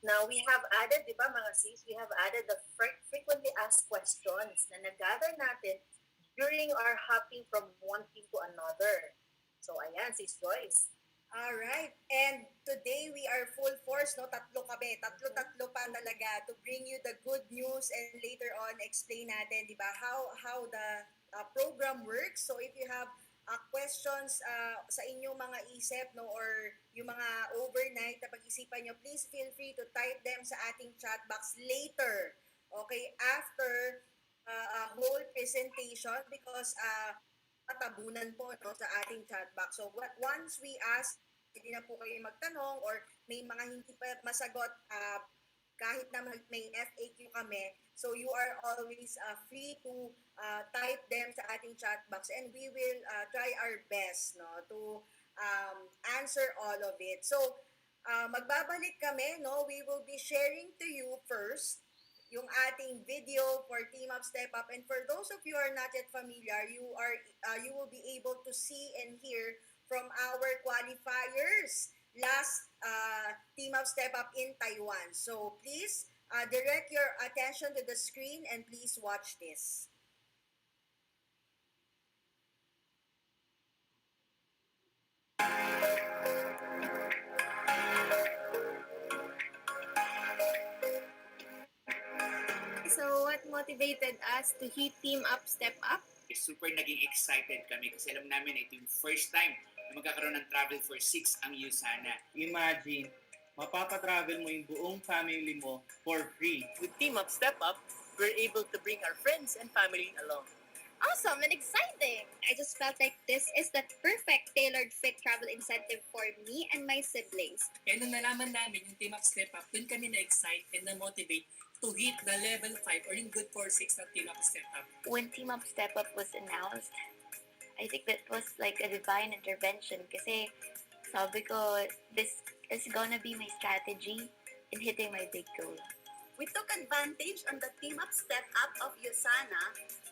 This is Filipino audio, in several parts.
Now, we have added, di ba mga sis, we have added the frequently asked questions na nag-gather natin during our hopping from one team to another. So, ayan, sis Joyce. Alright, and today we are full force, no? Tatlo kami, tatlo-tatlo pa talaga to bring you the good news and later on explain natin, di ba, how the program works. So if you have questions sa inyong mga isip, no, or yung mga overnight na pag-isipan nyo, please feel free to type them sa ating chat box later. Okay, after whole presentation because patabunan po, no, sa ating chat box. So once we ask, hindi na po kayo magtanong or may mga hindi pa masagot kahit na may FAQ kami. So you are always free to type them sa ating chat box and we will try our best, no, to answer all of it. So magbabalik kami, no? We will be sharing to you first yung ating video for Team Up Step Up, and for those of you who are not yet familiar, you will be able to see and hear from our qualifiers last Team Up Step Up in Taiwan. So please direct your attention to the screen and please watch this. So what motivated us to hit Team Up Step Up? Super naging excited kami kasi alam namin na ito yung first time na magkakaroon ng travel for 6 ang USANA. Imagine, mapapatravel mo yung buong family mo for free. With Team Up Step Up, we're able to bring our friends and family along. Awesome and exciting! I just felt like this is the perfect tailored fit travel incentive for me and my siblings. Kaya nung nalaman namin yung Team Up Step Up, dun kami na-excite and na-motivate to hit the level 5 or yung good for 6 ng Team Up Step Up. When Team Up Step Up was announced, I think that was like a divine intervention kasi sabi ko, this is gonna be my strategy in hitting my big goal. We took advantage on the Team Up Step Up of USANA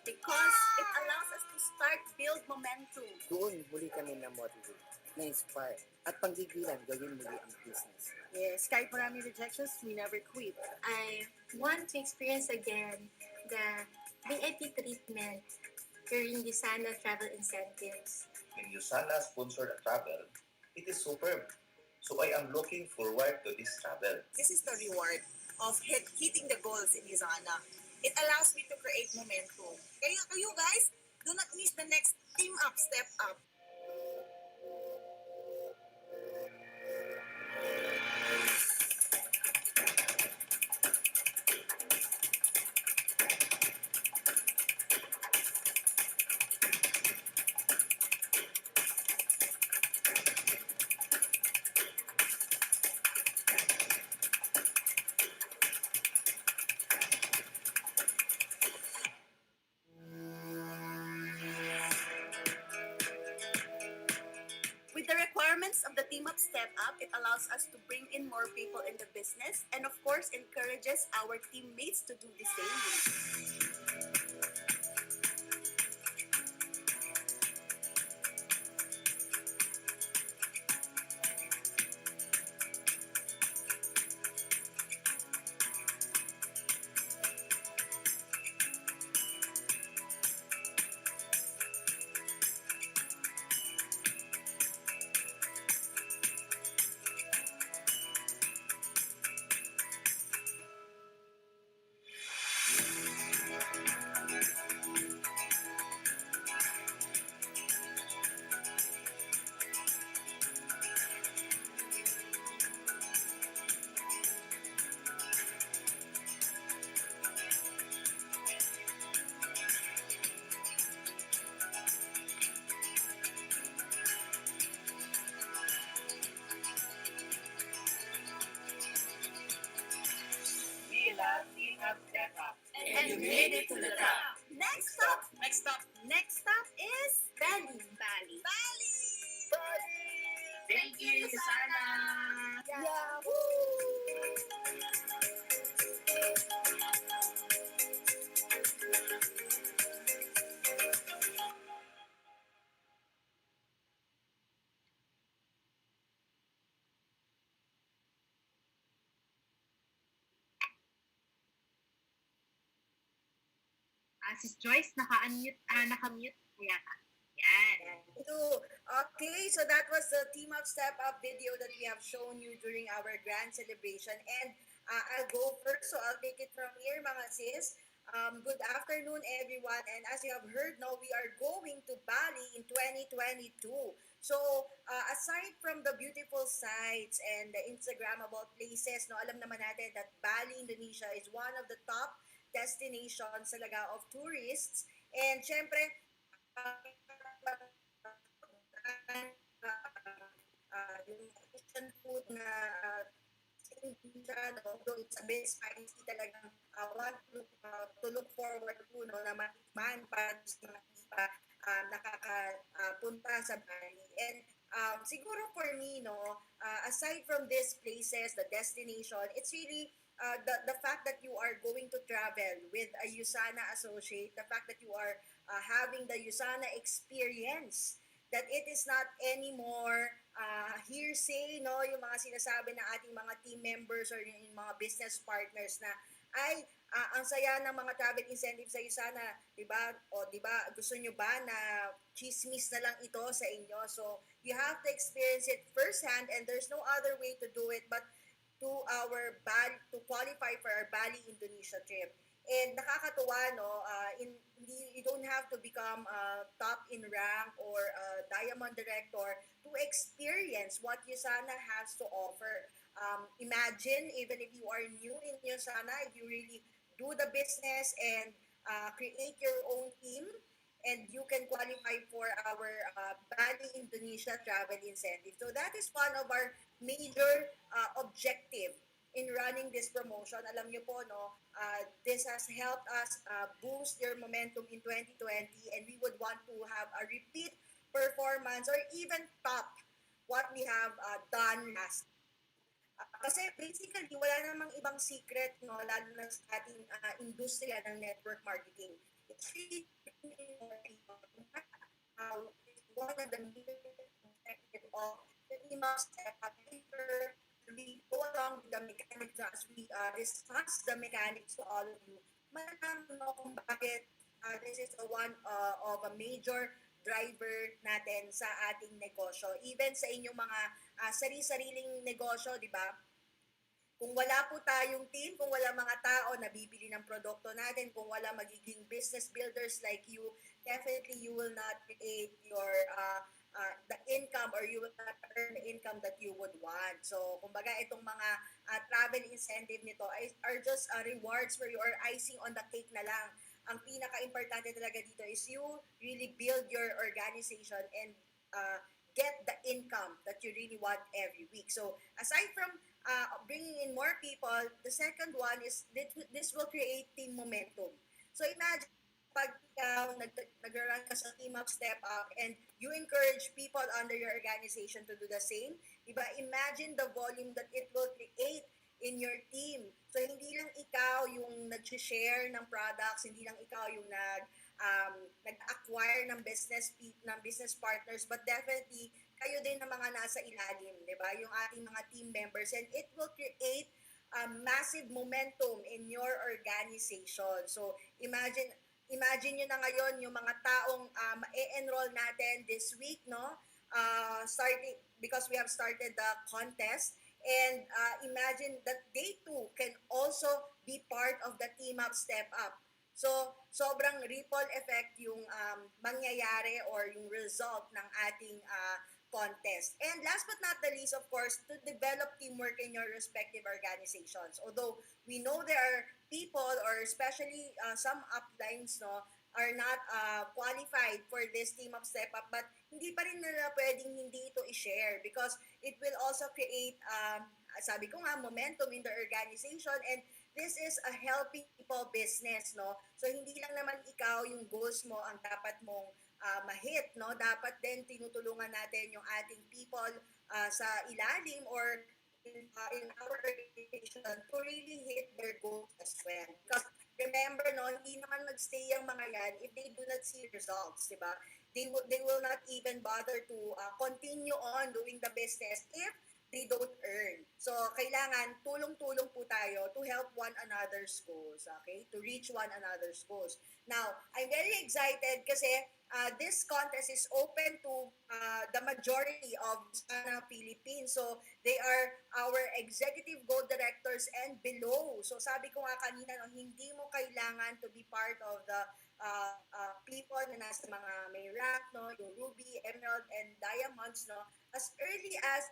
because it allows us to start build momentum. Doon muli kami na-motivate, na-inspire, at panggigilan gawin muli ang business. Yes, kahit maraming rejections, we never quit. I want to experience again the VIP treatment during the Sana travel incentives. When USANA sponsored a travel, it is superb. So I am looking forward to this travel. This is the reward of hitting the goals in USANA. It allows me to create momentum. Kaya kayo guys, do not miss the next Team Up Step Up. With the requirements of the Team Up Step Up, it allows us to bring in more people in the business and of course encourages our teammates to do the same. We love Team Up Step Up. And you made it to the top. Next stop Next stop, is Bali. Bali. Thank you, USANA! Yahoo! Sis Joyce, naka-mute ka yata. Yan. Okay, so that was the Team Up Step Up video that we have shown you during our grand celebration. And I'll go first, so I'll take it from here, mga sis. Good afternoon, everyone. And as you have heard, now we are going to Bali in 2022. So, aside from the beautiful sights and the Instagrammable places, no, alam naman natin that Bali, Indonesia is one of the top destinations talaga of tourists. And syempre, yung Asian food na sa Indonesia, no, although it's a bit spicy, talagang want to look forward to, no, na matikman para sa mga hindi pa nakakapunta sa Bali. And siguro for me, no, aside from these places, the destination, it's really the fact that you are going to travel with a USANA associate, the fact that you are having the USANA experience, that it is not anymore hearsay, no, yung mga sinasabi ng ating mga team members or yung mga business partners na ay ang saya ng mga travel incentives sa USANA, 'di ba? O 'di ba, gusto nyo ba na chismis na lang ito sa inyo? So you have to experience it firsthand, and there's no other way to do it but to to qualify for our Bali, Indonesia trip. And nakakatuwa, no, you don't have to become top in rank or diamond director to experience what Yusana has to offer. Imagine, even if you are new in Yusana, if you really do the business and create your own team, and you can qualify for our Bali, Indonesia travel incentive. So that is one of our major objective in running this promotion. Alam niyo po, no, this has helped us boost your momentum in 2020, and we would want to have a repeat performance or even top what we have done last. Kasi basically, wala namang ibang secret, no, lalo na sa ating industriya ng network marketing. It's really more people. One of the major objectives of the team of step up we go along with the mechanics as we discuss the mechanics to all of you. Malaman mo kung bakit this is one of a major driver natin sa ating negosyo. Even sa inyong mga sarili-sariling negosyo, di ba? Kung wala po tayong team, kung wala mga tao na bibili ng produkto natin, kung wala magiging business builders like you, definitely you will not create your the income, or you will not earn the income that you would want. So, kumbaga, itong mga travel incentive nito are just rewards for you, or icing on the cake na lang. Ang pinaka-importante talaga dito is you really build your organization and get the income that you really want every week. So, aside from bringing in more people, the second one is this will create team momentum. So, imagine pag ikaw nag-run ka sa Team Up Step Up and you encourage people under your organization to do the same, diba? Imagine the volume that it will create in your team. So, hindi lang ikaw yung nag-share ng products, hindi lang ikaw yung nag-acquire ng business partners, but definitely kayo din ng mga nasa ilalim, diba? Yung ating mga team members, and it will create massive momentum in your organization. So, imagine nyo na ngayon yung mga taong ma-enroll natin this week, no? Starting, because we have started the contest. And imagine that they too can also be part of the Team Up Step Up. So, sobrang ripple effect yung mangyayari or yung result ng ating contest. And last but not the least, of course, to develop teamwork in your respective organizations. Although we know there are people, or especially some uplines, no, are not qualified for this Team Up Step Up, but hindi pa rin nila pwedeng hindi ito i-share because it will also create, sabi ko nga, momentum in the organization, and this is a helping people business, no? So, hindi lang naman ikaw yung goals mo ang dapat mong ma-hit, no? Dapat din tinutulungan natin yung ating people sa ilalim or in our organization to really hit their goals as well. Because remember, no, hindi naman magstay ang mga yan if they do not see results, di ba? They will not even bother to continue on doing the business if they don't earn. So, kailangan tulong-tulong po tayo to help one another's goals, okay? To reach one another's goals. Now, I'm very excited kasi this contest is open to the majority of Sana Philippines. So, they are our executive goal directors and below. So, sabi ko nga kanina, no, hindi mo kailangan to be part of the people na nasa mga may rank, no, yung Ruby, Emerald, and Diamonds, no, as early as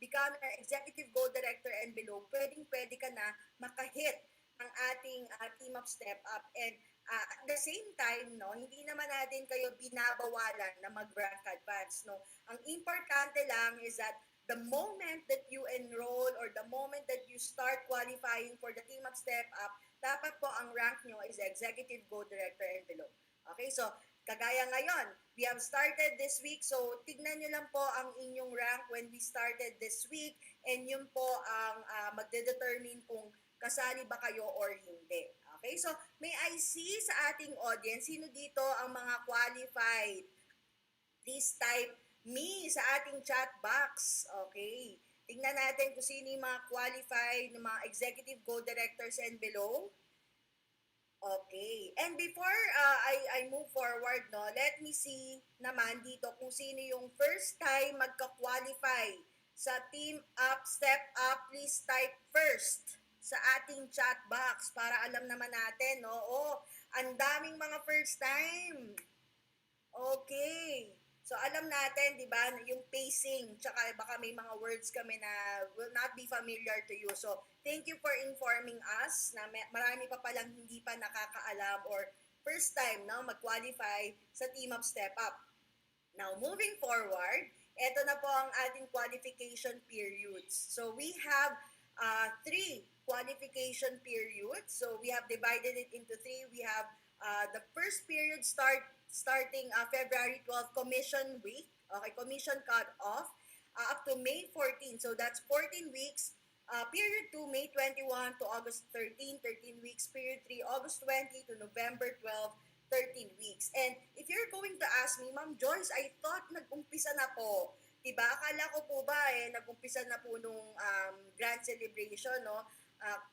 becoming an executive goal director and below, pwedeng-pwede ka na makahit ang ating team up step up. And at the same time, no, hindi naman natin kayo binabawalan na mag-rank advance, no. Ang importante lang is that the moment that you enroll or the moment that you start qualifying for the team up step up, dapat po ang rank nyo is executive goal director and below. Okay, so kagaya ngayon, we have started this week, so tignan nyo lang po ang inyong rank when we started this week, and yun po ang magdedetermine kung kasali ba kayo or hindi. Okay, so may I see sa ating audience, sino dito ang mga qualified? Please type me sa ating chat box. Okay, tingnan natin kung sino yung mga qualified ng mga executive goal directors and below. Okay. And before I move forward, no, let me see naman dito kung sino yung first time magka-qualify sa Team Up, Step Up. Please type first sa ating chat box para alam naman natin, no? Oh, ang daming mga first time. Okay. So alam natin, 'di ba, yung pacing, tsaka baka may mga words kami na will not be familiar to you. So thank you for informing us na marami pa palang hindi pa nakakaalam or first time no mag-qualify sa Team Up Step Up. Now moving forward, ito na po ang ating qualification periods. So we have 3 qualification periods. So we have divided it into 3. We have the first period starting February 12, Commission Week, okay, Commission cut-off, up to May 14. So that's 14 weeks. Period 2, May 21 to August 13, 13 weeks. Period 3, August 20 to November 12, 13 weeks. And if you're going to ask me, Ma'am Joyce, I thought nag-umpisa na po. Diba? Akala ko po ba nag-umpisa na po nung grand celebration, no?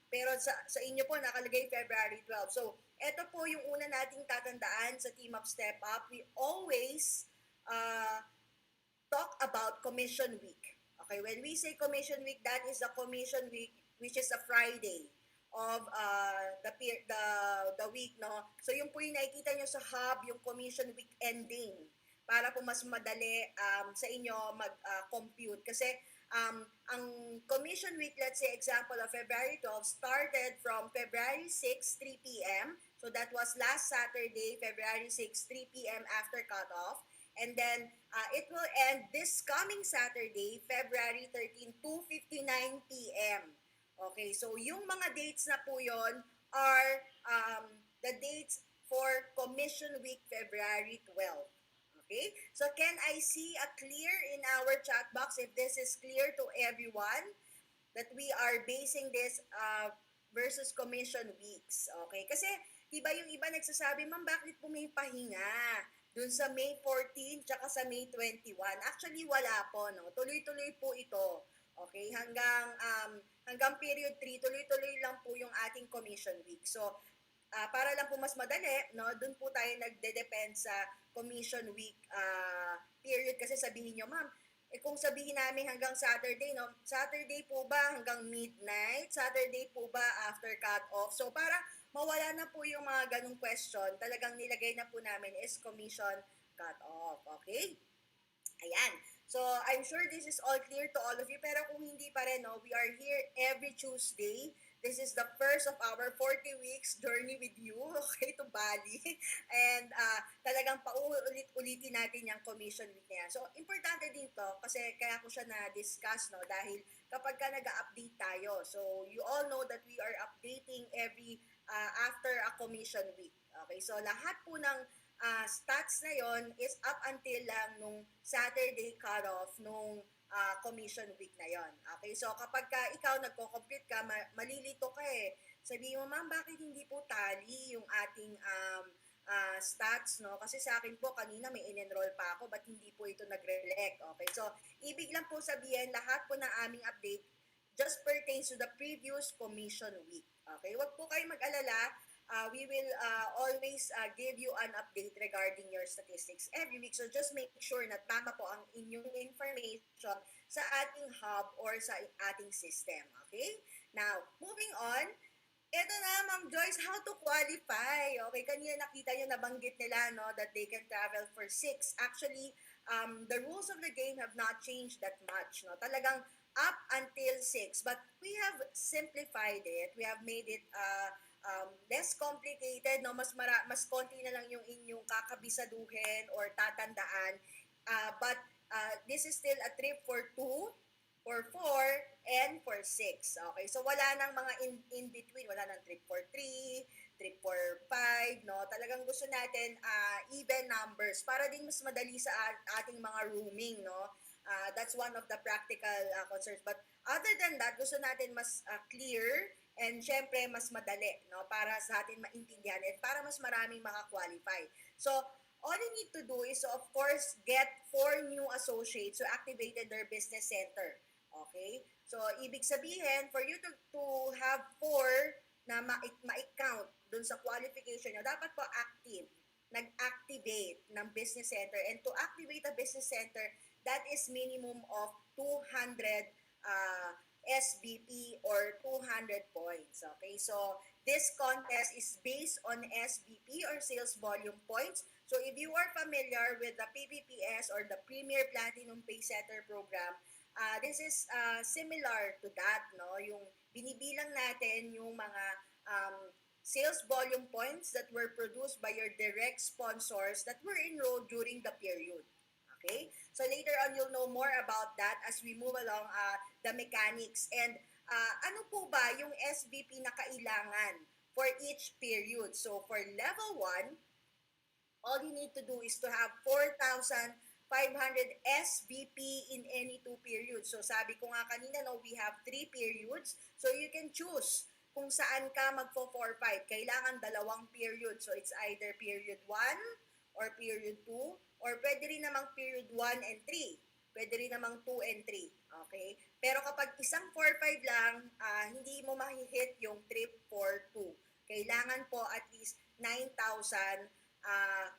Pero sa inyo po nakalagay February 12. So, ito po yung una nating tatandaan sa Team Up Step Up. We always talk about Commission Week. Okay, when we say Commission Week, that is the Commission Week, which is a Friday of the week, no? So, yung po yung nakikita nyo sa hub, yung Commission Week ending, para po mas madali sa inyo mag-compute. Kasi ang Commission Week, let's say example of February 12, started from February 6, 3 p.m. So that was last Saturday, February 6, 3 p.m. after cutoff. And then it will end this coming Saturday, February 13, 2:59 p.m. Okay, so yung mga dates na po yon are the dates for Commission Week, February 12. Okay? So can I see a clear in our chat box if this is clear to everyone that we are basing this versus commission weeks? Okay? Kasi diba yung iba nagsasabi, Ma'am, bakit po may pahinga dun sa May 14 tsaka sa May 21? Actually, wala po, no? Tuloy-tuloy po ito. Okay? Hanggang period 3, tuloy-tuloy lang po yung ating commission week. So, para lang po mas madali, no, doon po tayo nagde-depend sa commission week period. Kasi sabihin nyo, Ma'am, kung sabihin namin hanggang Saturday, no, Saturday po ba hanggang midnight? Saturday po ba after cut-off? So para mawala na po yung mga ganong question, talagang nilagay na po namin is commission cut-off. Okay? Ayan. So, I'm sure this is all clear to all of you. Pero kung hindi pa rin, no, we are here every Tuesday. This is the first of our 40 weeks journey with you, okay, to Bali. And talagang paulit-ulitin natin yung commission week na yan. So, importante din to kasi kaya ko siya na-discuss, no, dahil kapag ka nag-update tayo, so you all know that we are updating every after a commission week. Okay, so lahat po ng stats na yon is up until lang nung Saturday cutoff nung commission week na yon. Okay, so kapag ka ikaw nagko-compute ka, malilito ka eh. Sabihin mo, Ma'am, bakit hindi po tally yung ating stats, no? Kasi sa akin po, kanina may in-enroll pa ako, but hindi po ito nag-reflect. Okay, so ibig lang po sabihin, lahat po ng aming update just pertains to the previous commission week. Okay, wag po kayong mag-alala. We will always give you an update regarding your statistics every week. So just make sure na tama po ang inyong information sa ating hub or sa ating system. Okay? Now, moving on, ito na, Ma'am Joyce, how to qualify. Okay, kanina nakita nyo, nabanggit nila, no, that they can travel for 6. Actually, the rules of the game have not changed that much. No? Talagang up until 6. But we have simplified it. We have made it less complicated. No? Mas konti na lang yung inyong kakabisaduhin or tatandaan. But this is still a trip for 2, for 4, and for 6. Okay, so wala nang mga in-between. Wala nang trip for 3, trip for 5, no? Talagang gusto natin even numbers para din mas madali sa ating mga rooming, no? That's one of the practical concerns. But other than that, gusto natin mas clear and syempre mas madali, no? Para sa atin maintindihan at para mas maraming maka-qualify. So, all you need to do is, of course, get 4 new associates who activated their business center. Okay? So, ibig sabihin, for you to have 4 na ma-count dun sa qualification nyo, dapat po active, nag-activate ng business center. And to activate a business center, that is minimum of 200 SVP or 200 points. Okay? So, this contest is based on SVP or sales volume points. So, if you are familiar with the PPPS or the Premier Platinum Paysetter Program, this is similar to that, no? Yung binibilang natin yung mga sales volume points that were produced by your direct sponsors that were enrolled during the period. Okay? So later on, you'll know more about that as we move along the mechanics. And ano po ba yung SVP na kailangan for each period? So for level 1, all you need to do is to have 4,500 SVP in any 2 periods. So sabi ko nga kanina, no, we have 3 periods. So you can choose kung saan ka magfo-4-5. Kailangan 2 period. So it's either period 1 or period 2 or pwede rin namang period 1 and 3. Pwede rin namang 2 and 3. Okay? Pero kapag isang 4-5 lang, hindi mo mahihit yung trip for 2. Kailangan po at least 9,000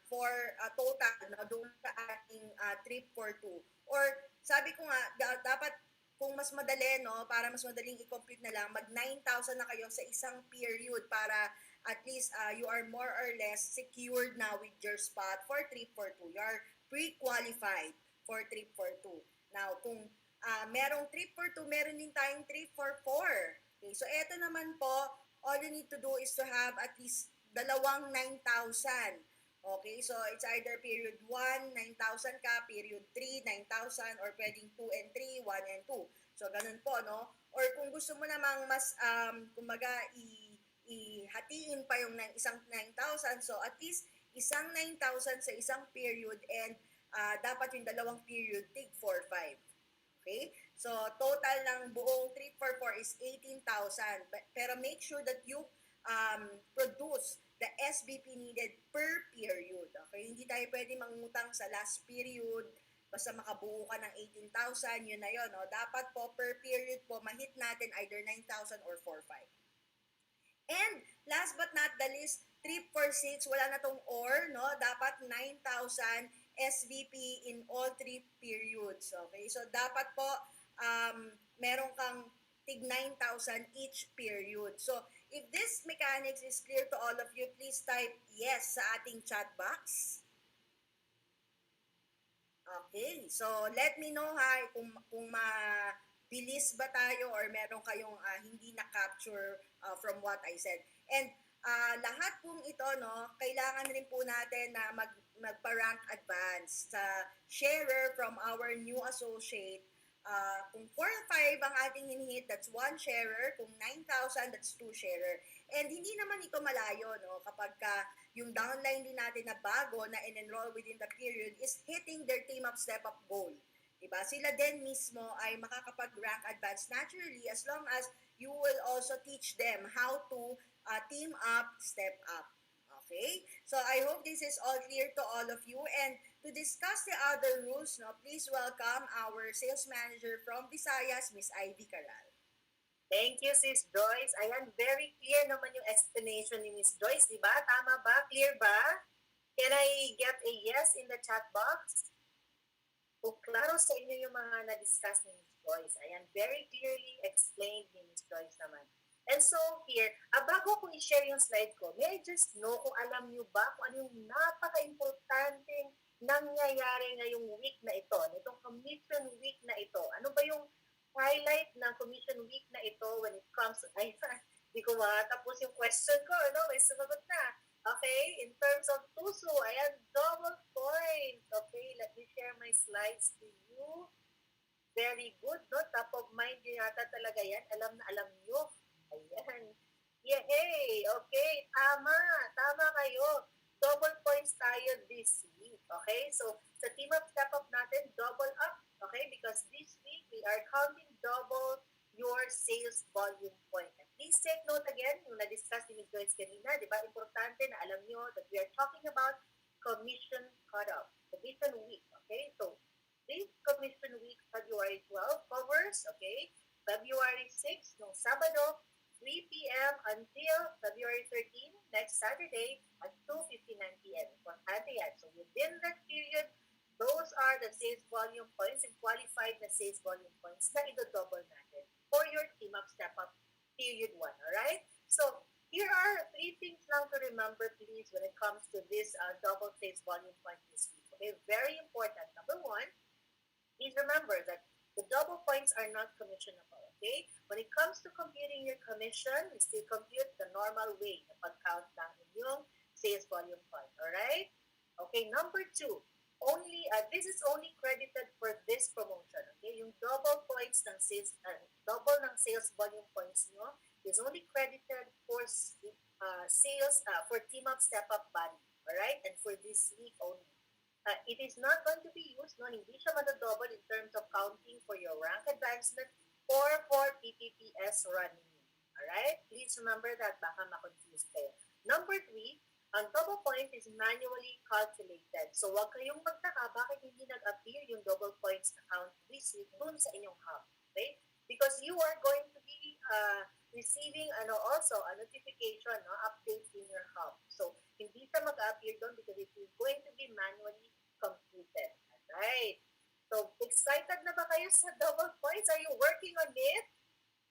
for total na doon sa ating trip for 2. Or sabi ko nga, dapat kung mas madali, no, para mas madaling i-compute na lang, mag 9,000 na kayo sa isang period para at least you are more or less secured now with your spot for trip for 2. You are pre-qualified for trip for 2. Now, kung merong trip for 2, meron din tayong trip for 4. Okay, so eto naman po, all you need to do is to have at least 9,000. Okay, so it's either period 1, 9,000 ka, period 3, 9,000, or pwedeng 2 and 3, 1 and 2. So, ganun po, no? Or kung gusto mo namang mas, kumbaga, ihatiin pa yung isang 9,000, so at least isang 9,000 sa isang period and dapat yung 2 period, tig 4-5. Okay? So, total ng buong 3-4-4 is 18,000. Pero make sure that you produce the SVP needed per period. Okay? Hindi tayo pwede mangutang sa last period, basta makabuo ka ng 18,000, yun na yun. No? Dapat po per period po, mahit natin either 9,000 or 4-5. And last but not the least, trip for 6, wala na tong or, no? Dapat 9,000 SVP in all 3 periods. Okay? So dapat po, meron kang tig 9,000 each period. So, if this mechanics is clear to all of you, please type yes sa ating chat box. Okay, so let me know ha kung mabilis ba tayo or meron kayong hindi na-capture from what I said. And lahat pong ito, no, kailangan rin po natin na magpa-rank advance sa sharer from our new associate. Kung 4-5 ang ating hinihit, that's 1 sharer. Kung 9,000, that's 2 sharer. And hindi naman ito malayo, no? Kapag yung downline din natin na bago na in-enroll within the period is hitting their team up, step up goal. Diba? Sila din mismo ay makakapag-rank advance naturally as long as you will also teach them how to team up, step up. Okay? So I hope this is all clear to all of you. And to discuss the other rules, no, please welcome our sales manager from Visayas, Miss Ivy Caral. Thank you, Sis Joyce. Ayan, very clear naman yung explanation ni Miss Joyce, di ba? Tama ba? Clear ba? Can I get a yes in the chat box? Kung klaro sa inyo yung mga na-discuss ni Miss Joyce. Ayan, very clearly explained ni Miss Joyce naman. And so here, bago ko i-share yung slide ko, may I just know kung alam nyo ba kung ano yung napaka-importanting nangyayari ngayong week na ito, nitong commission week na ito. Ano ba yung highlight ng commission week na ito when it comes to, ay, di ko matapos yung question ko, no? May sumagot na. Okay, in terms of tuso, ayan, double point. Okay, let me share my slides to you. Very good, no? Top of mind yun yata talaga yan. Alam na alam nyo. Ayan. Yay! Okay, tama. Tama kayo. Double points tayo this week. Okay, so sa team up, step up natin, double up. Okay, because this week we are counting double your sales volume point. And please take note again, yung na-discuss ni Ms. Joyce kanina, di ba? Importante na alam nyo that we are talking about commission cutoff, commission week. Okay, so this commission week, February 12 covers, okay, February 6, no Sabado, 3 p.m. until February 13, next Saturday at 2:59 p.m. Importante yan. So within that period, those are the sales volume points and qualified na sales volume points na ito-double natin for your team up, step up, period 1. Alright? So, here are 3 things lang to remember, please, when it comes to this double sales volume point this week. Okay? Very important. Number 1, please remember that the double points are not commissionable. Okay? When it comes to computing your commission, we still compute the normal way na pag-count lang yung sales volume point. Alright? Okay, number 2, only this is only credited for this promotion. Okay, yung double points ng sales, double ng sales volume points nyo is only credited for sales for team up, step up body. All right, and for this week only. It is not going to be used, no, hindi siya double in terms of counting for your rank advancement or for PPPS running. All right, please remember that, baka ma-confuse kayo. Number 3, ang double point is manually calculated. So, huwag kayong magtaka bakit hindi nag-appear yung double points account this week dun sa inyong hub. Okay? Because you are going to be receiving also a notification, no, update in your hub. So, hindi siya mag-appear dun because it is going to be manually computed. Alright? So, excited na ba kayo sa double points? Are you working on it?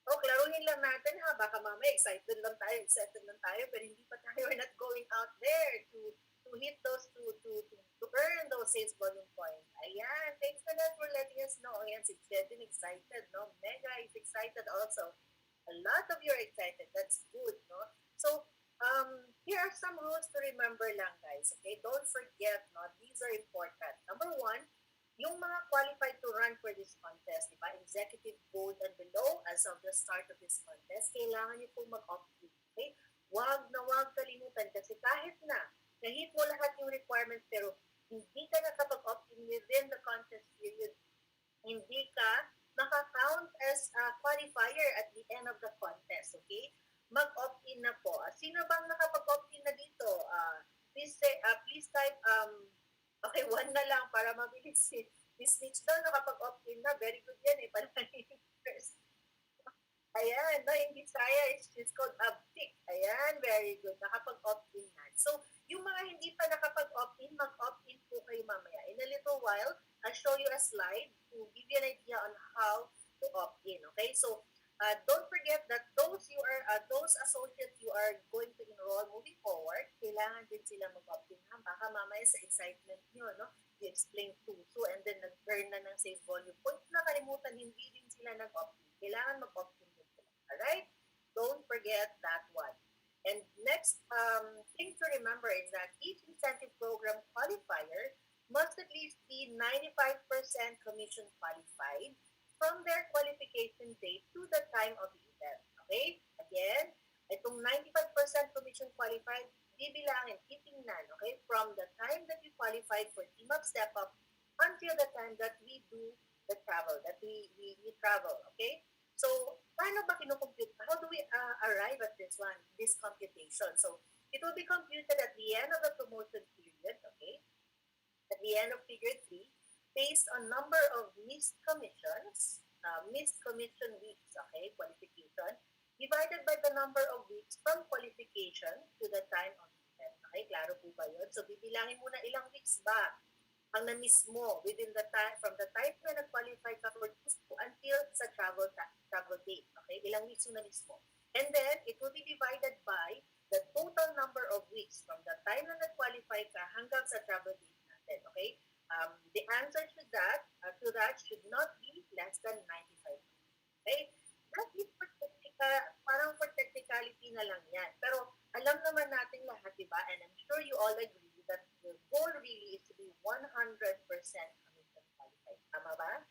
O, klaruhin lang natin ha, baka mamaya excited lang tayo, pero hindi pa tayo, we're not going out there to hit those, to earn those sales volume points. Ayan, thanks a lot for letting us know. Ayan, si Jedin excited, no? Mega is excited also. A lot of you are excited, that's good, no? So, here are some rules to remember lang, guys, okay? Don't forget, no? These are important. Number 1, yung mga qualified to run for this contest, di ba? Executive board and below, as of the start of this contest, kailangan niyo pong mag-opt-in. Okay? Wag kalimutan kasi kahit na hit mo lahat yung requirements pero hindi ka nakapag-opt-in within the contest period, hindi ka maka-count as a qualifier at the end of the contest. Okay? Mag-opt-in na po. Sino bang nakapag-opt-in na dito? Please type okay, 1 na lang para mabilis si Miss Mitch daw nakapag-opt-in na. Very good yan eh. Panalangin first. Ayan, no, in Bisaya, it's called uptick. Ayan, very good. Nakapag-opt-in na. So, yung mga hindi pa nakapag-opt-in, mag-opt-in po kayo mamaya. In a little while, I'll show you a slide to give you an idea on how to opt-in. Okay, so don't forget that those associates you are going to enroll moving forward, kailangan din sila mag-opt-in. Baka mamaya sa excitement nyo, no? You explain tuso and then nag-earn na ng sales volume point. Nakalimutan, hindi din sila nag-opt-in. Kailangan mag-opt-in din sila. Alright? Don't forget that one. And next thing to remember is that each incentive program qualifier must at least be 95% commission qualified from their qualification date to the time of the event. Okay? Again, itong 95% commission qualified, bibilangin, titingnan, okay? From the time that you qualified for Team Up, Step Up, until the time that we do the travel, that we travel, okay? So, paano ba kinukompute? How do we arrive at this computation? So, It will be computed at the end of the promotion period, okay? At the end of period 3, based on number of missed commissions, missed commission weeks, okay, qualification, divided by the number of weeks from qualification to the time of event. Okay, klaro po ba yun? So, bibilangin mo na ilang weeks ba ang na-miss mo within the time, from the time na nag-qualify ka for gusto until sa travel date. Okay, ilang weeks yung na-miss mo. And then, it will be divided by the total number of weeks from the time na nag-qualify ka hanggang sa travel date natin. Okay? The answer to that should not be less than 95. Okay? That is for parang for technicality na lang yan. Pero alam naman natin lahat, di ba? And I'm sure you all agree that the goal really is to be 100% commission qualified. Tama ba?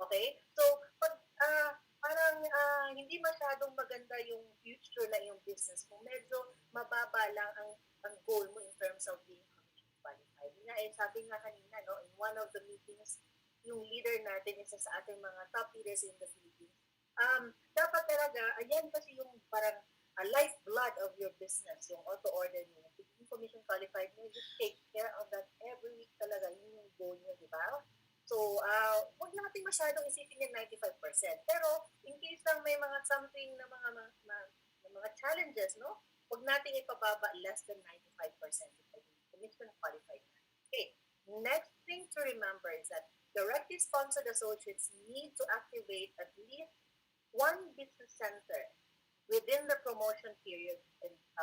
Okay? So, pag parang hindi masyadong maganda yung future na yung business mo. Medyo mababa lang ang goal mo in terms of being commission qualified. Nga, sabi nga kanina, no, in one of the meetings, yung leader natin, isa sa ating mga top leaders in the Philippines, dapat talaga, ayan kasi yung parang lifeblood of your business, yung auto-order nyo, yung commission qualified nyo, you take care of that every week talaga, yun yung goal nyo, di ba? So, huwag natin masyadong isipin yung 95%. Pero, in case lang may mga something na mga challenges, no? Huwag natin ipababa less than 95% of commission qualified. Okay, next thing to remember is that directly sponsored associates need to activate at least one business center within the promotion period,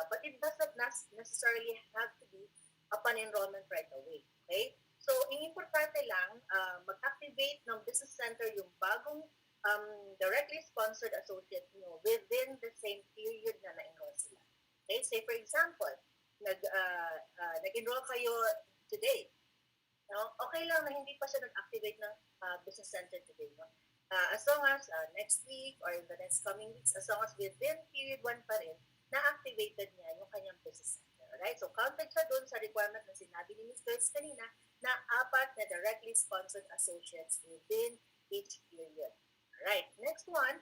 but it does not necessarily have to be upon enrollment right away. Okay? So, importante lang, mag-activate ng business center yung bagong directly sponsored associate nyo within the same period na na-enroll sila. Okay? Say, for example, nag-enroll kayo today. No? Okay lang na hindi pa siya nag-activate ng business center today. No? As long as next week or in the next coming weeks, as long as within period 1 pa rin, na-activated niya yung kanyang business center. Alright? So, counted siya doon sa requirement na sinabi ni Ms. Joyce kanina na 4 na directly sponsored associates within each period. Alright. Next one,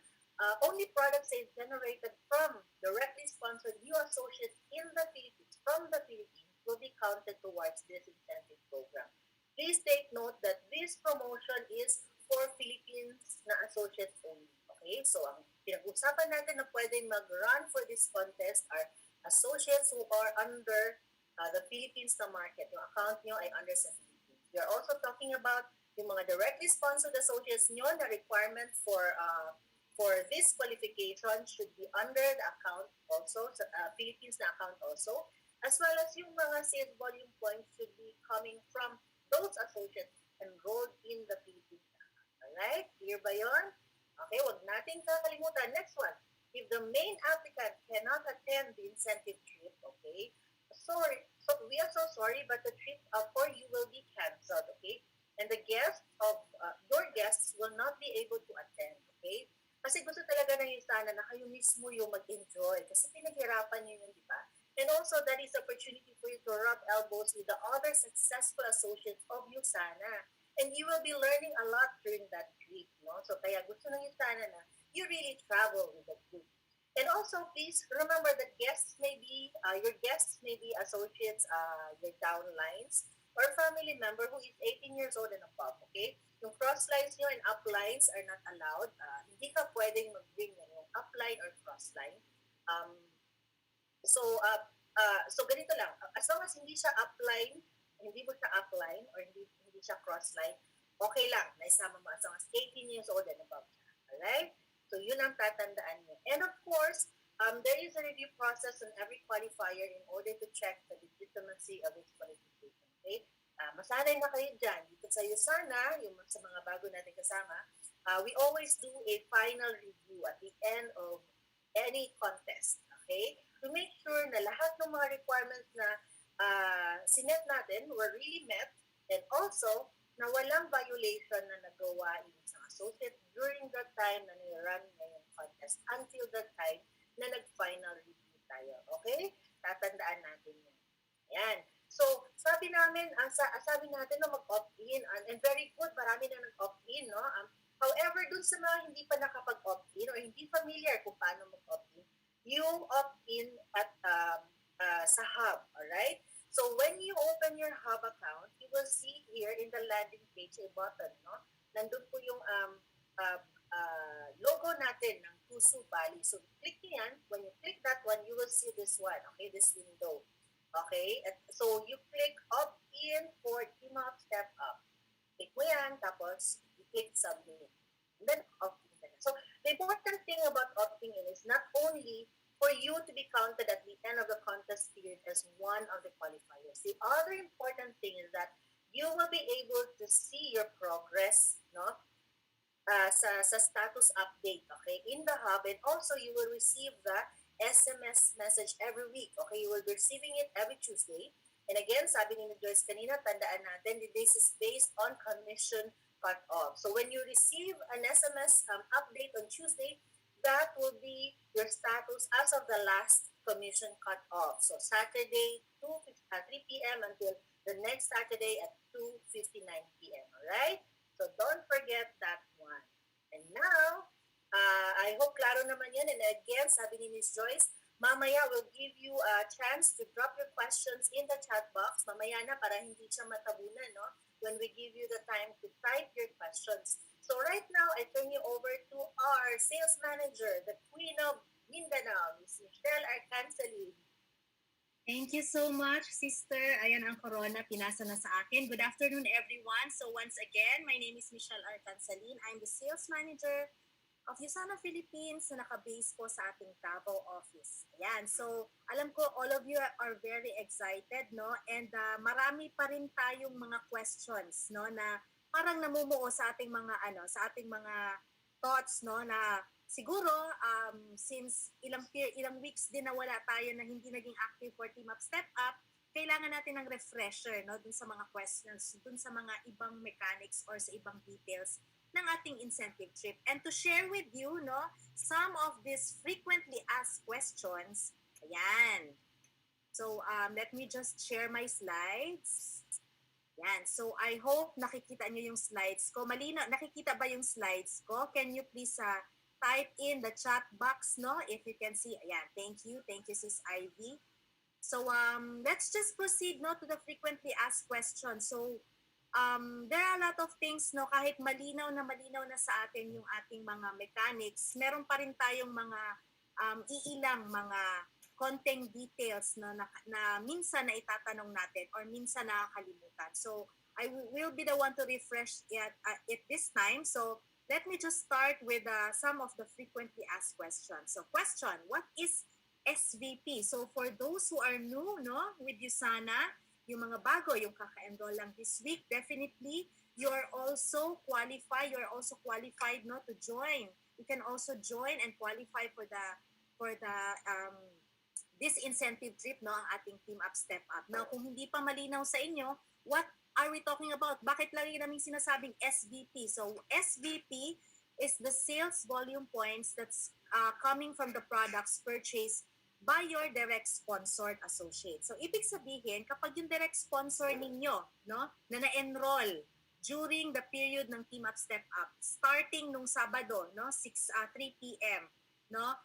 only product sales generated from directly sponsored new associates in the Philippines, from the Philippines, will be counted towards this incentive program. Please take note that this promotion is for Philippines na associates only. Okay? So, ang pinag-usapan natin na pwedeng mag-run for this contest are associates who are under the Philippines na market. Yung account nyo ay under sa Philippines. We are also talking about yung mga directly sponsored associates nyo na requirement for this qualification should be under the account also, Philippines na account also, as well as yung mga sales volume points should be coming from those associates enrolled in the Philippines. Alright? Clear ba yun? Okay, wag natin kakalimutan. Next one. If the main applicant cannot attend the incentive trip, okay, sorry, so we are so sorry, but the trip for you will be cancelled, okay? And the guests of, your guests will not be able to attend, okay? Kasi gusto talaga na yung sana na kayo mismo yung mag-enjoy. Kasi pinaghirapan nyo yun, di ba? And also, that is opportunity for you to rub elbows with the other successful associates of USANA. And you will be learning a lot during that trip, no? So, kaya gusto ng USANA na you really travel with the group. And also, please remember that your guests may be associates, your downlines, or family member who is 18 years old and above, okay? Yung cross-lines nyo and uplines are not allowed. Hindi ka pwedeng mag-bring yung upline or cross-line. So ganito lang. As long as hindi siya upline, hindi mo siya upline, or hindi siya cross-line, okay lang. Naisama mo as long as 18 years old and above siya. Alright? So yun ang tatandaan niyo. And of course, there is a review process on every qualifier in order to check the legitimacy of its qualification. Okay? Masanay na kayo dyan. Dito sa USANA, yung sa mga bago natin kasama, we always do a final review at the end of any contest. Okay? To make sure na lahat ng mga requirements na sinet natin were really met, and also na walang violation na nagawa yung isang associate during the time na nirun na yung contest until the time na nag-final review tayo. Okay? Tatandaan natin yun. Ayan. So, sabi natin na mag-opt-in, and very good, marami na nag-opt-in, no? However, dun sa mga hindi pa nakapag-opt-in or hindi familiar kung paano mag-opt-in, you opt-in at sa hub, alright? So when you open your hub account, you will see here in the landing page a button, no? Nandun po yung logo natin ng Puso Bali. So click nyo yan. When you click that one, you will see this one, okay? This window. Okay? At, so you click opt-in for Team Up Step Up. Click mo yan, tapos you click submit. And then opt-in ka na. So the important thing about opting in is not only for you to be counted at the end of the contest period as one of the qualifiers. The other important thing is that you will be able to see your progress, no? Sa status update, okay, in the hub, and also you will receive the SMS message every week, okay? You will be receiving it every Tuesday. And again, sabi ni Joyce kanina, tandaan natin, this is based on commission cut-off. So when you receive an SMS update on Tuesday, that will be your status as of the last commission cut-off. So Saturday, 3 p.m. until the next Saturday at 2:59 p.m. Alright? So don't forget that one. And now, I hope klaro naman yan. And again, sabi ni Miss Joyce, mamaya we'll give you a chance to drop your questions in the chat box. Mamaya na para hindi siya matabunan, no? When we give you the time to type your questions. So right now, I turn you over to our sales manager, the Queen of Mindanao, Miss Michelle Arcanceli. Thank you so much, sister. Ayan ang corona, pinasa na sa akin. Good afternoon, everyone. So once again, my name is Michelle Arcancelin. I'm the sales manager of USANA Philippines na naka-base po sa ating Davao office. Ayan, so alam ko all of you are very excited, no? And marami pa rin tayong mga questions, no, na parang namumuo sa ating mga thoughts, no, na siguro since ilang weeks din na wala tayo na hindi naging active for Team Up Step Up, kailangan natin ng refresher, no, dun sa mga questions, dun sa mga ibang mechanics or sa ibang details ng ating incentive trip. And to share with you, no, some of these frequently asked questions. Ayan. So let me just share my slides. Yan. So I hope nakikita nyo yung slides ko. Malino, nakikita ba yung slides ko? Can you please type in the chat box, no? If you can see. Ayan. Thank you. Thank you, Sis Ivy. So let's just proceed, no, to the frequently asked questions. So there are a lot of things, no, kahit malinaw na sa atin yung ating mga mechanics, meron pa rin tayong mga iilang mga konting details, no, na minsan na itatanong natin or minsan nakakalimutan. So I will be the one to refresh it this time. So let me just start with some of the frequently asked questions. So question, what is SVP? So for those who are new, no, with USANA, yung mga bago, yung kaka-enroll lang this week, definitely you're also qualified, no, to join. You can also join and qualify for the this incentive trip, no, ang ating Team Up Step Up. Now, kung hindi pa malinaw sa inyo, what are we talking about? Bakit lagi namin sinasabing SVP? So SVP is the sales volume points that's coming from the products purchased by your direct sponsored associate. So, ibig sabihin, kapag yung direct sponsor ninyo, no, na na-enroll during the period ng Team Up Step Up, starting nung Sabado, no, 3 p.m., no,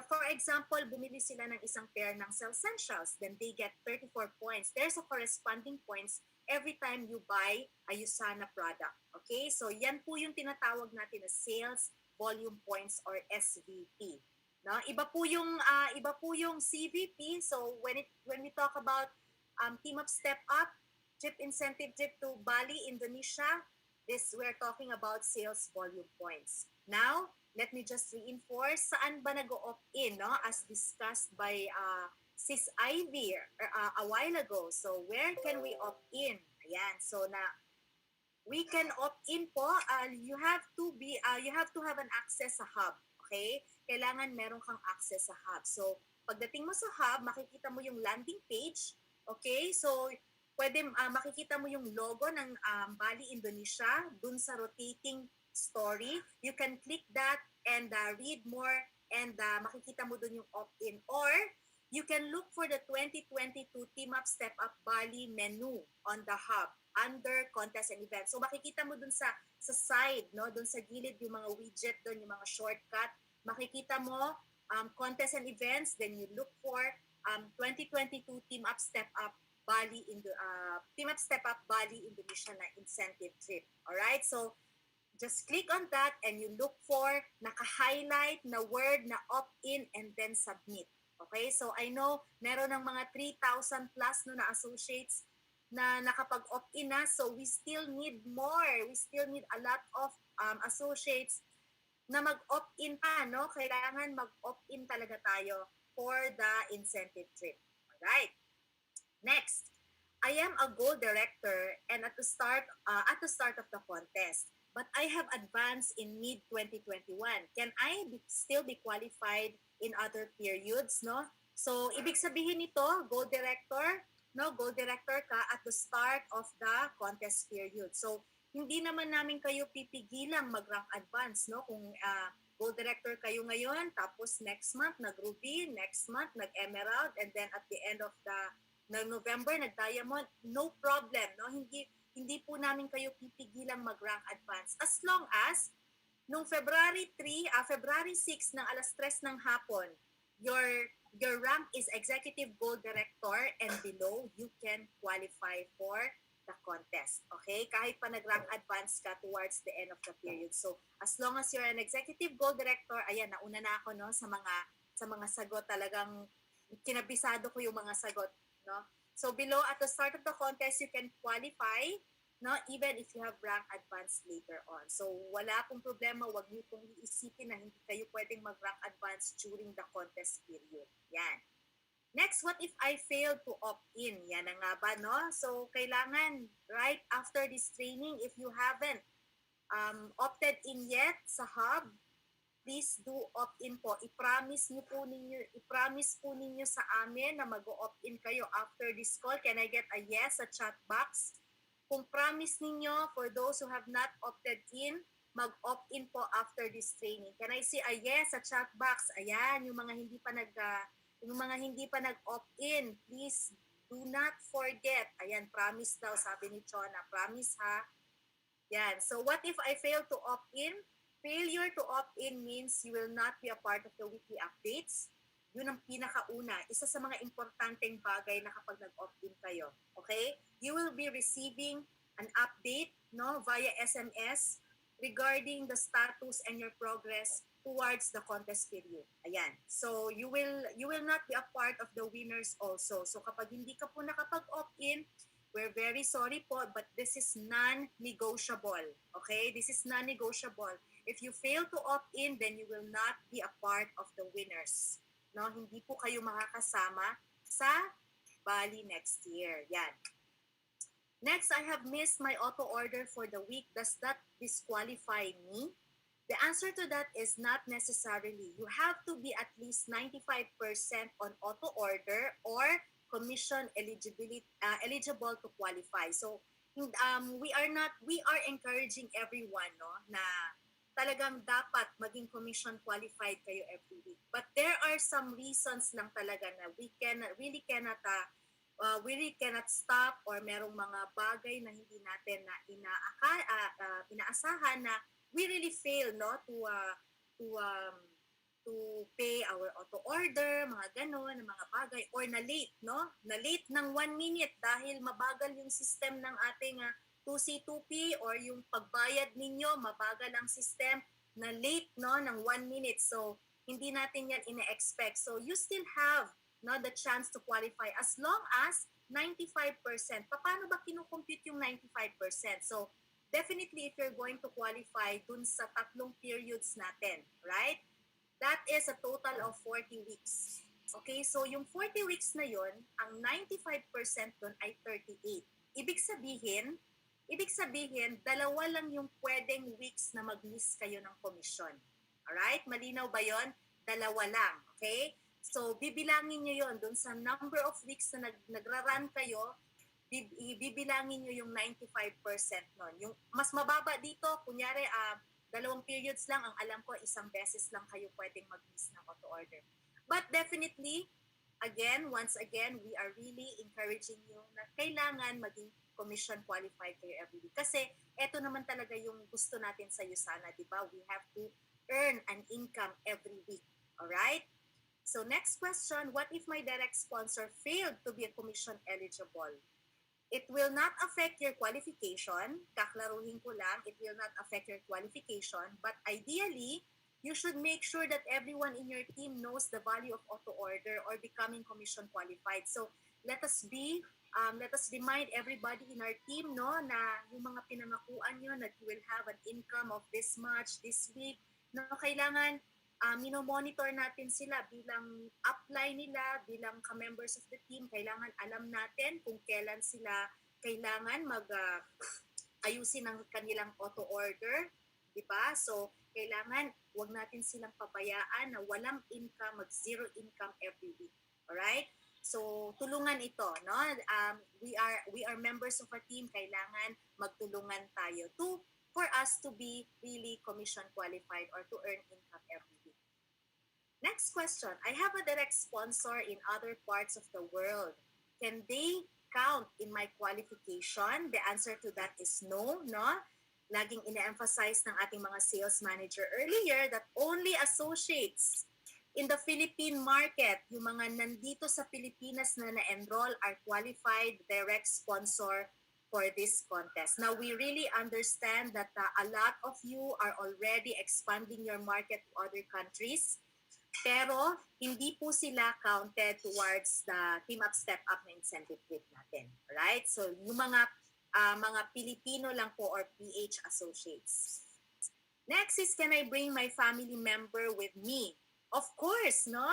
for example, bumili sila ng isang pair ng Essentials, then they get 34 points. There's a corresponding points every time you buy a USANA product. Okay? So, yan po yung tinatawag natin na sales volume points or SVP. No, iba po yung CVP. So when we talk about Team Up Step Up trip incentive trip to Bali, Indonesia, we're talking about sales volume points. Now, let me just reinforce saan ba nag-opt-in, no, as discussed by Sis Ivy a while ago. So where can we opt in? Ayan. So we can opt in po. You have to have an access sa hub. Okay? Kailangan meron kang access sa hub. So, pagdating mo sa hub, makikita mo yung landing page. Okay? So, pwede makikita mo yung logo ng Bali, Indonesia dun sa rotating story. You can click that and read more and makikita mo dun yung opt-in. Or, you can look for the 2022 Team Up Step Up Bali menu on the hub under contest and events. So makikita mo dun sa side, no, dun sa gilid yung mga widget dun, yung mga shortcut. Makikita mo contest and events, then you look for 2022 Team Up Step Up Bali in the Team Up Step Up Bali Indonesia na incentive trip. All right? So just click on that and you look for naka-highlight na word na opt-in and then submit. Okay? So I know meron ng mga 3,000 plus no na associates na nakapag-opt-in na. So we still need more. We still need a lot of associates na mag-opt-in pa, no? Kailangan mag-opt-in talaga tayo for the incentive trip. Alright. Next, I am a goal director and at the start of the contest, but I have advanced in mid 2021. Can I still be qualified in other periods, no? So, ibig sabihin nito, goal director, no? Goal director ka at the start of the contest period. So, hindi naman namin kayo pipigilang mag-rank advance, no? Kung goal director kayo ngayon, tapos next month nag-ruby, next month nag-emerald, and then at the end of the November nag-diamond, no problem, no? Hindi po namin kayo pipigilang mag-rank advance as long as nung February 6 ng alas 3 ng hapon, your rank is executive goal director and below, you can qualify for the contest. Okay? Kahit pa nag-rank advance ka towards the end of the period. So, as long as you're an executive goal director, ayan, nauna na ako no sa mga sagot, talagang kinabisado ko yung mga sagot, no? So below at the start of the contest, you can qualify, no, even if you have rank advance later on. So wala pong problema, wag niyo pong iisipin na hindi kayo pwedeng mag-rank advance during the contest period. Yan. Next, what if I fail to opt in? Yan na nga ba, no? So kailangan right after this training, if you haven't opted in yet sa hub, please do opt-in po. I-promise po ninyo sa amin na mag-opt-in kayo after this call. Can I get a yes sa chat box? Kung promise ninyo, for those who have not opted in, mag-opt-in po after this training. Can I see a yes sa chat box? Ayan, yung mga hindi pa nag-opt-in, please do not forget. Ayan, promise daw, sabi ni Chona. Promise ha. Yan. So what if I fail to opt-in? Failure to opt-in means you will not be a part of the weekly updates. Yun ang pinakauna. Isa sa mga importanteng bagay na kapag nag-opt-in kayo. Okay? You will be receiving an update, no, via SMS regarding the status and your progress towards the contest period. Ayan. So you will not be a part of the winners also. So kapag hindi ka po nakapag-opt-in, we're very sorry po, but this is non-negotiable. Okay? This is non-negotiable. If you fail to opt in, then you will not be a part of the winners. No, hindi po kayo makakasama sa Bali next year. Yan. Next, I have missed my auto order for the week. Does that disqualify me? The answer to that is not necessarily. You have to be at least 95% on auto order or commission eligible to qualify. So we are encouraging everyone, no, na talagang dapat maging commission qualified kayo every week. But there are some reasons lang talaga na we really cannot stop, or merong mga bagay na hindi natin na inaasahan na we really fail, no, to pay our auto order, mga ganon, mga bagay, or na late, no? Na late ng 1 minute dahil mabagal yung system ng ating 2C2P, or yung pagbayad ninyo, mabagal ang system, na late, no, ng 1 minute. So, hindi natin yan ina-expect. So, you still have, no, the chance to qualify as long as 95%. Paano ba kinukompute yung 95%? So, definitely if you're going to qualify dun sa 3 periods natin, right? That is a total of 40 weeks. Okay, so yung 40 weeks na yon, ang 95% dun ay 38. Ibig sabihin, dalawa lang yung pwedeng weeks na mag-miss kayo ng komisyon. Alright? Malinaw ba yon? Dalawa lang. Okay? So, bibilangin nyo yon dun sa number of weeks na nagra-run kayo, bibilangin nyo yung 95% nun. Yung mas mababa dito, kunyari, 2 periods lang, ang alam ko, 1 beses lang kayo pwedeng mag-miss ng auto order. But definitely, once again, we are really encouraging you na kailangan maging commission qualified kayo every week. Kasi eto naman talaga yung gusto natin sa USANA, di ba? We have to earn an income every week. Alright? So next question, what if my direct sponsor failed to be a commission eligible? It will not affect your qualification. Kaklaruhin ko lang, it will not affect your qualification. But ideally, you should make sure that everyone in your team knows the value of auto order or becoming commission qualified. So let us let us remind everybody in our team, no, na yung mga pinangakuan nyo that you will have an income of this much this week, no, kailangan monitor natin sila bilang upline nila, bilang ka-members of the team. Kailangan alam natin kung kailan sila kailangan ayusin ang kanilang auto order, di ba? So kailangan wag natin silang pabayaan na walang income, mag-zero income every week. Alright? So tulungan ito, no? We are members of a team. Kailangan magtulungan tayo for us to be really commission qualified or to earn income every week. Next question. I have a direct sponsor in other parts of the world. Can they count in my qualification? The answer to that is no, no? Laging ina-emphasize ng ating mga sales manager earlier that only associates in the Philippine market, yung mga nandito sa Pilipinas na na-enroll are qualified direct sponsor for this contest. Now, we really understand that a lot of you are already expanding your market to other countries, pero hindi po sila counted towards the Team Up Step Up na incentive rate natin. Right? So, yung mga Pilipino lang po or PH associates. Next is, can I bring my family member with me? Of course, no?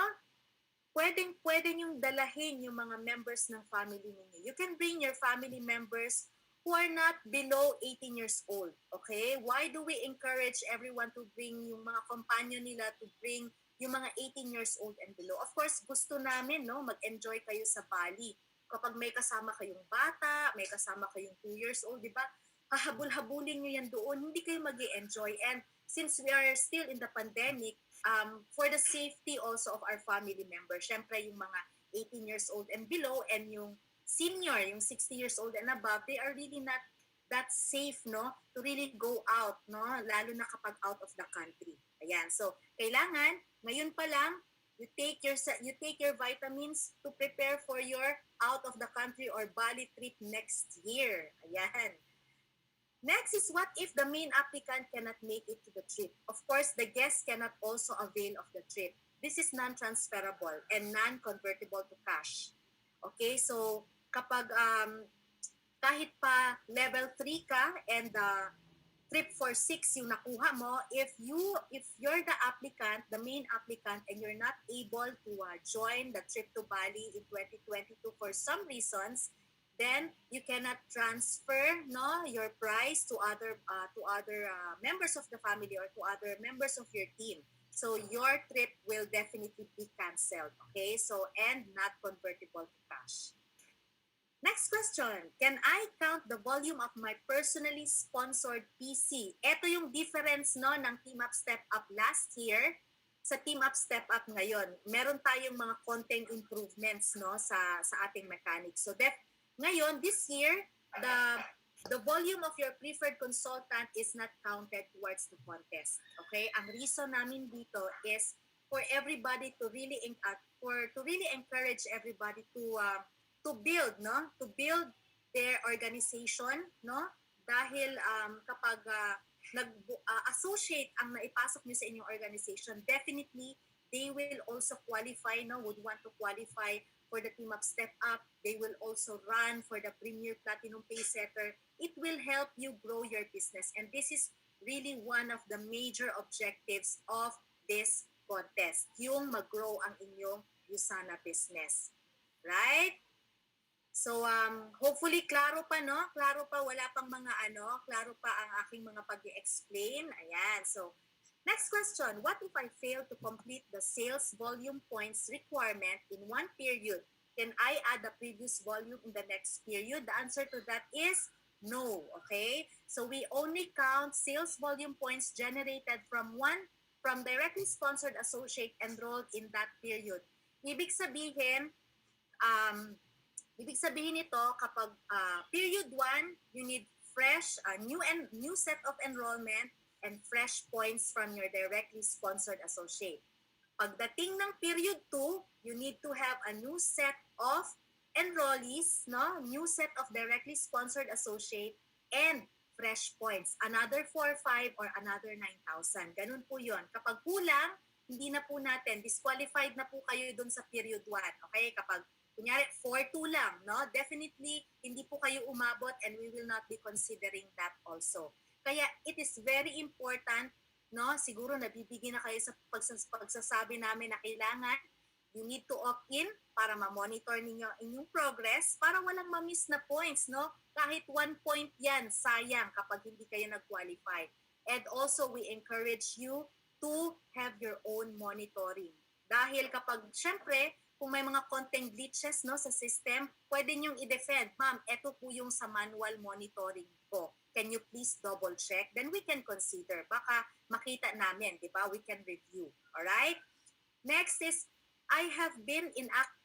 Pwede niyong dalahin yung mga members ng family ninyo. You can bring your family members who are not below 18 years old. Okay? Why do we encourage everyone to bring yung mga companion nila to bring yung mga 18 years old and below? Of course, gusto namin, no? Mag-enjoy kayo sa Bali. Kapag may kasama kayong bata, may kasama kayong 2 years old, di ba? Hahabol-habulin nyo yan doon, hindi kayo mag-enjoy. And since we are still in the pandemic, for the safety also of our family members, syempre yung mga 18 years old and below and yung senior, yung 60 years old and above, they are really not that safe, no? To really go out, no? Lalo na kapag out of the country. Ayan, so kailangan, ngayon pa lang, you take your vitamins to prepare for your out of the country or Bali trip next year. Ayan. Next is, what if the main applicant cannot make it to the trip? Of course, the guest cannot also avail of the trip. This is non-transferable and non-convertible to cash. Okay, so kapag kahit pa level 3 ka and trip for 6 yung nakuha mo, if you're the applicant, the main applicant, and you're not able to join the trip to Bali in 2022 for some reasons, then you cannot transfer, no, your prize to other members of the family or to other members of your team. So your trip will definitely be canceled. Okay, so and not convertible to cash. Next question, can I count the volume of my personally sponsored PC? Ito yung difference, no, ng Team Up Step Up last year sa Team Up Step Up ngayon. Meron tayong mga content improvements, no, sa ating mechanics. So ngayon, this year, the volume of your preferred consultant is not counted towards the contest. Okay? Ang reason namin dito is for everybody to really encourage everybody to build, no? To build their organization, no? Dahil kapag associate ang naipasok niyo sa inyong organization, definitely they will also qualify, no? Would want to qualify for the Team Up Step Up. They will also run for the Premier Platinum Paysetter. It will help you grow your business, and this is really one of the major objectives of this contest, yung mag-grow ang inyong Usana business. Right? So, hopefully, klaro pa, no? Klaro pa, wala pang mga klaro pa ang aking mga pag-i-explain. Ayan. So, next question. What if I fail to complete the sales volume points requirement in one period? Can I add the previous volume in the next period? The answer to that is no. Okay? So, we only count sales volume points generated from directly sponsored associate enrolled in that period. Ibig sabihin nito, kapag period 1, you need fresh, new set of enrollment and fresh points from your directly sponsored associate. Pagdating ng period 2, you need to have a new set of enrollees, no? New set of directly sponsored associate and fresh points. Another 4, 5, or another 9,000. Ganun po yun. Kapag kulang, hindi na po natin, disqualified na po kayo dun sa period 1. Okay? Kapag kunyari 4-2 lang, no? Definitely, hindi po kayo umabot and we will not be considering that also. Kaya it is very important, no? Siguro nabibigyan na kayo sa pagsasabi namin na kailangan you need to opt-in para ma-monitor ninyo inyong progress para walang ma-miss na points, no? Kahit 1 point yan, sayang kapag hindi kayo nag-qualify. And also, we encourage you to have your own monitoring. Dahil kapag, syempre, kung may mga konting glitches, no, sa system, pwede nyong i-defend. Ma'am, eto po yung sa manual monitoring ko. Can you please double check? Then we can consider. Baka makita namin, di ba? We can review. Alright? Next is, I have been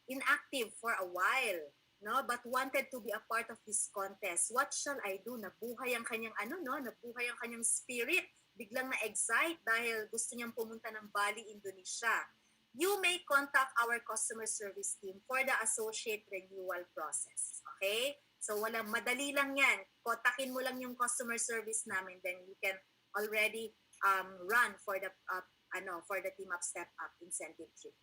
inactive for a while, no, but wanted to be a part of this contest. What shall I do? Nabuhay ang kanyang nabuhay ang kanyang spirit. Biglang na-excite dahil gusto niyang pumunta ng Bali, Indonesia. You may contact our customer service team for the associate renewal process. Okay? So madali lang yan. Kontakin mo lang yung customer service namin, then you can already run for the Team Up Step Up incentive trip.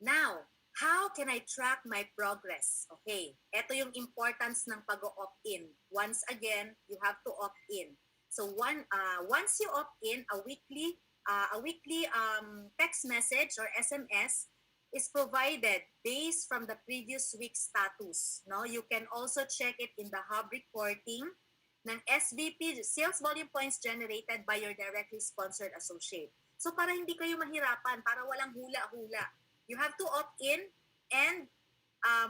Now, how can I track my progress? Okay, ito yung importance ng pag-opt-in. Once again, you have to opt-in. So once you opt-in, a weekly text message or SMS is provided based from the previous week's status. No, you can also check it in the hub reporting ng SVP, sales volume points generated by your directly sponsored associate. So para hindi kayo mahirapan, para walang hula-hula, you have to opt-in and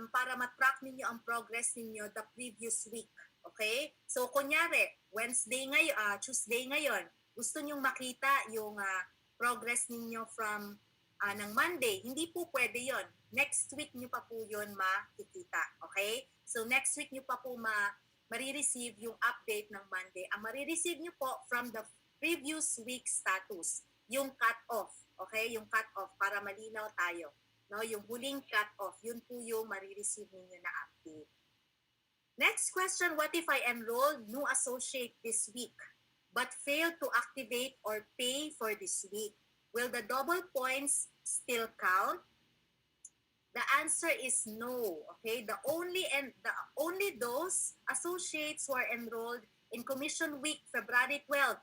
para matrack ninyo ang progress ninyo the previous week. Okay? So, kunyari, Tuesday ngayon, gusto nyong makita yung progress ninyo from ng Monday. Hindi po pwede yon. Next week nyo pa po yun makikita. Okay? So, next week nyo pa po marireceive yung update ng Monday. Ang marireceive nyo po from the previous week status, yung cut-off. Okay, yung cut-off para malinaw tayo. No, yung huling cut-off, yun po yung marireceive ninyo na update. Next question, what if I enrolled new associate this week but failed to activate or pay for this week? Will the double points still count? The answer is no. Okay, the only those associates who are enrolled in Commission Week February 12.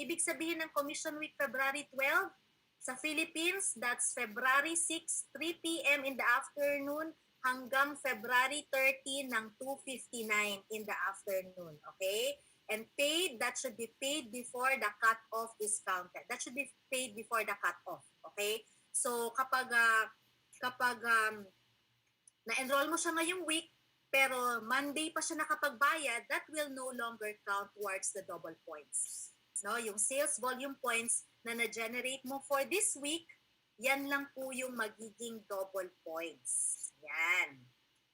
Ibig sabihin ng Commission Week February 12 sa Philippines, that's February 6, 3 p.m. in the afternoon hanggang February 13 ng 2:59 in the afternoon. Okay? And paid, that should be paid before the cut-off is counted. That should be paid before the cut-off. Okay? So kapag na-enroll mo siya ngayong week, pero Monday pa siya nakapagbayad, that will no longer count towards the double points. No, yung sales volume points na na-generate mo for this week, yan lang po yung magiging double points. Yan.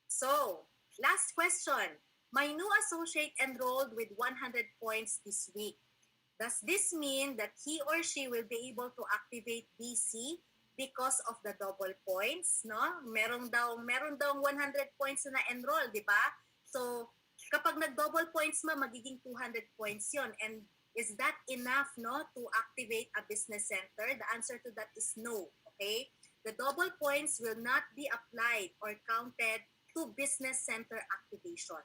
So, last question. My new associate enrolled with 100 points this week. Does this mean that he or she will be able to activate BC because of the double points, no? Meron daw 100 points na enroll, di ba? So, kapag nag-double points magiging 200 points yon. And is that enough, no, to activate a business center? The answer to that is no, okay? The double points will not be applied or counted to business center activation.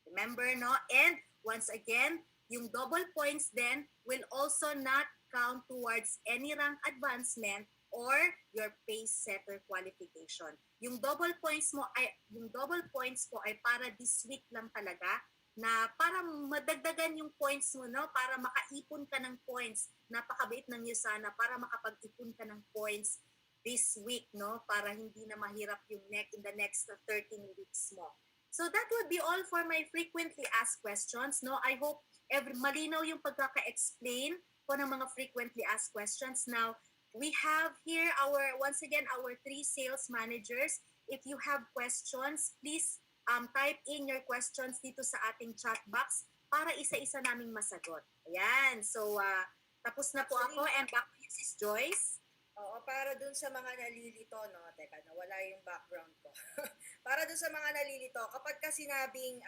Remember, no? And once again, yung double points then will also not count towards any rank advancement or your pace setter qualification. Yung double points po ay para this week lang talaga, na para madagdagan yung points mo, no? Para makaipon ka ng points. Napakabait ng USANA para makapag-ipon ka ng points this week, no? Para hindi na mahirap yung in the next 13 weeks mo. So that would be all for my frequently asked questions, no? I hope malinaw yung pagkaka-explain ko ng mga frequently asked questions. Now, we have here once again our 3 sales managers. If you have questions, please type in your questions dito sa ating chat box para isa-isa naming masagot. Ayan. So, tapos na po ako and back to you, Sis Joyce. Oo, para dun sa mga nalilito, no? Teka, nawala yung background ko. Para dun sa mga nalilito, kapag ka sinabing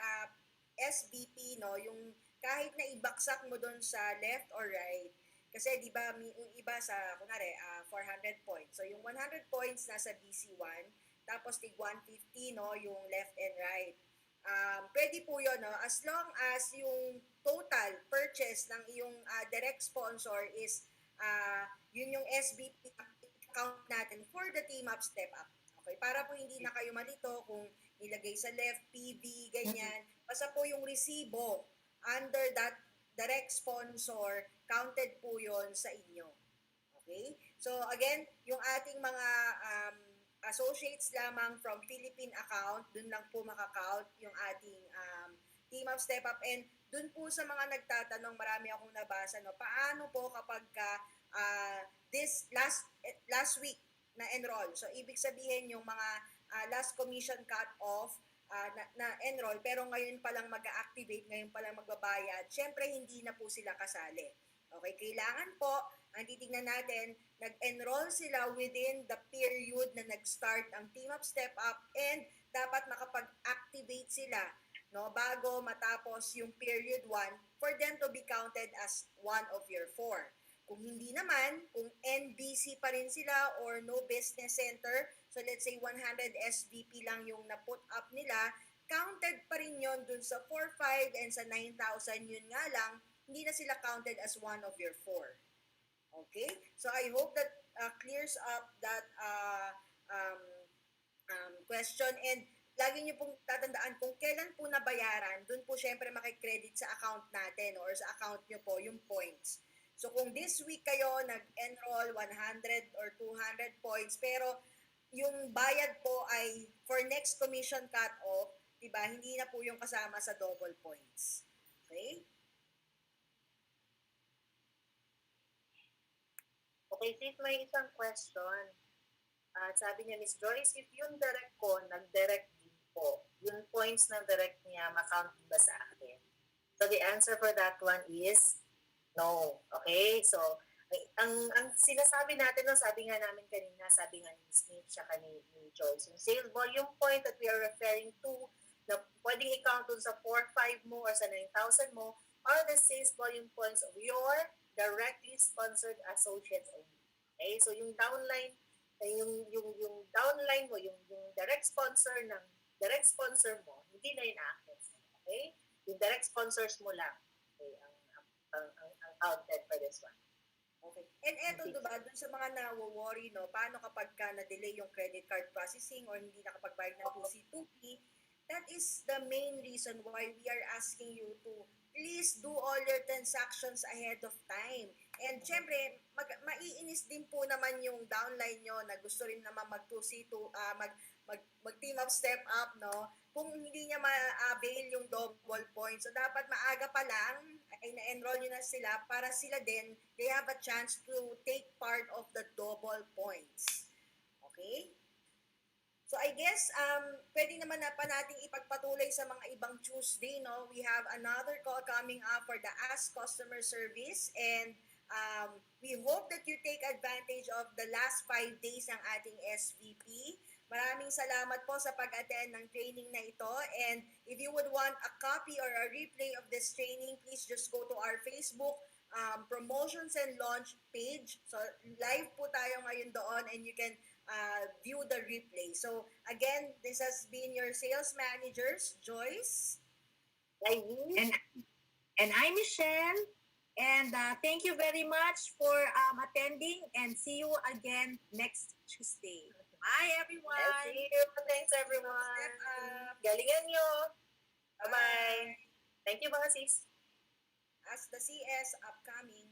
SBP, no, yung kahit na ibaksak mo dun sa left or right, kasi di ba yung iba sa, kunwari, 400 points. So yung 100 points nasa BC1, tapos tig 150, no, yung left and right. Pwede po yun, no? As long as yung total purchase ng iyong direct sponsor is yun yung SBP account natin for the team up step up. Okay, para po hindi na kayo malito kung nilagay sa left, PV, ganyan. Basta po yung resibo under that direct sponsor, counted po yon sa inyo. Okay? So again, yung ating mga associates lamang from Philippine account, dun lang po makakount yung ating Team Up Step Up. And dun po sa mga nagtatanong, marami akong nabasa, no, paano po kapag this last week na enroll. So ibig sabihin yung mga last commission cut off na enroll pero ngayon pa lang mag-activate, ngayon pa lang magbabayad, syempre hindi na po sila kasali. Okay, kailangan po, ang titignan natin, nag-enroll sila within the period na nag-start ang Team Up Step Up and dapat makapag-activate sila, no, bago matapos yung period 1 for them to be counted as one of your 4. Kung hindi naman, kung NBC pa rin sila or no business center, so let's say 100 SVP lang yung na-put up nila, counted pa rin yon dun sa 4,500 and sa 9,000, yun nga lang, hindi na sila counted as one of your 4. Okay? So I hope that clears up that question. And lagi niyo pong tatandaan kung kailan po nabayaran, dun po syempre makikredit sa account natin or sa account niyo po yung points. So kung this week kayo nag-enroll 100 or 200 points, pero yung bayad po ay for next commission cut-off, diba, hindi na po yung kasama sa double points. Okay? Okay, sis, may isang question. Sabi niya, Miss Joyce, if yung direct ko, nag-direct din po, yung points ng direct niya, makount ba sa akin? So the answer for that one is no. Okay? So, ang sinasabi natin, no, sabi nga namin kanina, sabi nga ni Ms. Smith, tsaka ni Joyce, yung sales volume point that we are referring to, na pwedeng i-count dun sa 4,500 mo or sa 9,000 mo, are the sales volume points of your directly sponsored associates only. Okay? So, yung downline, yung downline mo, yung direct sponsor ng direct sponsor mo, hindi na yun akin. Okay? Yung direct sponsors mo lang. Okay? Ang counted for this one. Okay. And eto, diba, dun sa mga na-worry, no, paano kapag na-delay yung credit card processing or hindi nakapagbayad ng 2C2P, that is the main reason why we are asking you to please do all your transactions ahead of time. And syempre, maiinis din po naman yung downline nyo na gusto rin naman mag-2C2, mag-team up, step up, no? Kung hindi niya ma-avail yung double points. So, dapat maaga pa lang ay na-enroll nyo na sila para sila din, they have a chance to take part of the double points. Okay? So, I guess, pwede naman na pa nating ipagpatuloy sa mga ibang Tuesday, no? We have another call coming up for the Ask Customer Service and we hope that you take advantage of the last 5 days ng ating SVP. Maraming salamat po sa pag-attend ng training na ito. And if you would want a copy or a replay of this training, please just go to our Facebook promotions and launch page. So live po tayo ngayon doon and you can view the replay. So again, this has been your sales managers, Joyce. And I'm Michelle. And thank you very much for attending and see you again next Tuesday. Bye, everyone. See you. Thanks, everyone. Galingan nyo. Bye-bye. Thank you, mga sis. As the CS upcoming.